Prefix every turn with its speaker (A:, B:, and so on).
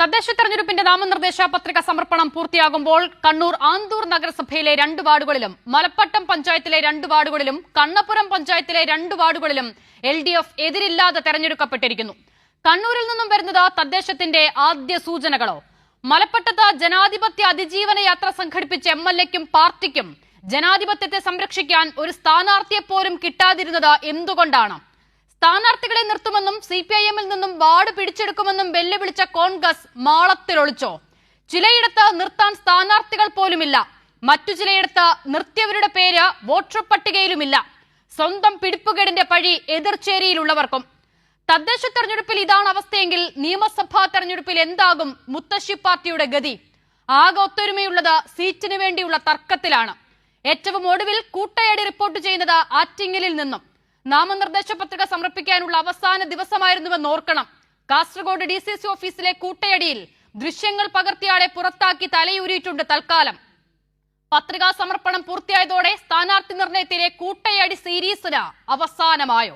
A: തദ്ദേശ തെരഞ്ഞെടുപ്പിന്റെ നാമനിർദ്ദേശ പത്രിക സമർപ്പണം പൂർത്തിയാകുമ്പോൾ കണ്ണൂർ ആന്തൂർ നഗരസഭയിലെ 2 വാർഡുകളിലും മലപ്പട്ടം പഞ്ചായത്തിലെ 2 വാർഡുകളിലും കണ്ണപുരം പഞ്ചായത്തിലെ 2 വാർഡുകളിലും LDF എതിരില്ലാതെ തെരഞ്ഞെടുക്കപ്പെട്ടിരിക്കുന്നു. കണ്ണൂരിൽ നിന്നും വരുന്നത് തദ്ദേശത്തിന്റെ ആദ്യ സൂചനകളോ? മലപ്പട്ടത്ത് ജനാധിപത്യ അതിജീവന യാത്ര സംഘടിപ്പിച്ച MLAയ്ക്കും പാർട്ടിക്കും ജനാധിപത്യത്തെ സംരക്ഷിക്കാൻ ഒരു സ്ഥാനാർത്ഥിയെപ്പോലും കിട്ടാതിരുന്നത് എന്തുകൊണ്ടാണ്? സ്ഥാനാർത്ഥികളെ നിർത്തുമെന്നും CPIM-ൽ നിന്നും വാർഡ് പിടിച്ചെടുക്കുമെന്നും വെല്ലുവിളിച്ച കോൺഗ്രസ് മാളത്തിലൊളിച്ചോ? ചിലയിടത്ത് നിർത്താൻ സ്ഥാനാർത്ഥികൾ പോലുമില്ല. മറ്റു ചിലയിടത്ത് നിർത്തിയവരുടെ പേര് വോട്ടർ പട്ടികയിലുമില്ല. സ്വന്തം പിടിപ്പുകേടിന്റെ പഴി എതിർചേരിയിലുള്ളവർക്കും. തദ്ദേശ തെരഞ്ഞെടുപ്പിൽ ഇതാണ് അവസ്ഥയെങ്കിൽ നിയമസഭാ തെരഞ്ഞെടുപ്പിൽ എന്താകും മുത്തശ്ശി പാർട്ടിയുടെ ഗതി? ആകെ ഒത്തൊരുമയുള്ളത് സീറ്റിന് വേണ്ടിയുള്ള തർക്കത്തിലാണ്. ഏറ്റവും ഒടുവിൽ കൂട്ടയടി റിപ്പോർട്ട് ചെയ്യുന്നത് ആറ്റിങ്ങലിൽ നിന്നും. നാമനിർദ്ദേശ പത്രിക സമർപ്പിക്കാനുള്ള അവസാന ദിവസമായിരുന്നുവെന്ന് ഓർക്കണം. കാസർഗോഡ് DCC ഓഫീസിലെ കൂട്ടയടിയിൽ ദൃശ്യങ്ങൾ പകർത്തിയാളെ പുറത്താക്കി തലയൂരിയിട്ടുണ്ട് തൽക്കാലം. പത്രികാ സമർപ്പണം പൂർത്തിയായതോടെ സ്ഥാനാർത്ഥി നിർണയത്തിലെ കൂട്ടയടി സീരീസിന് അവസാനമായോ?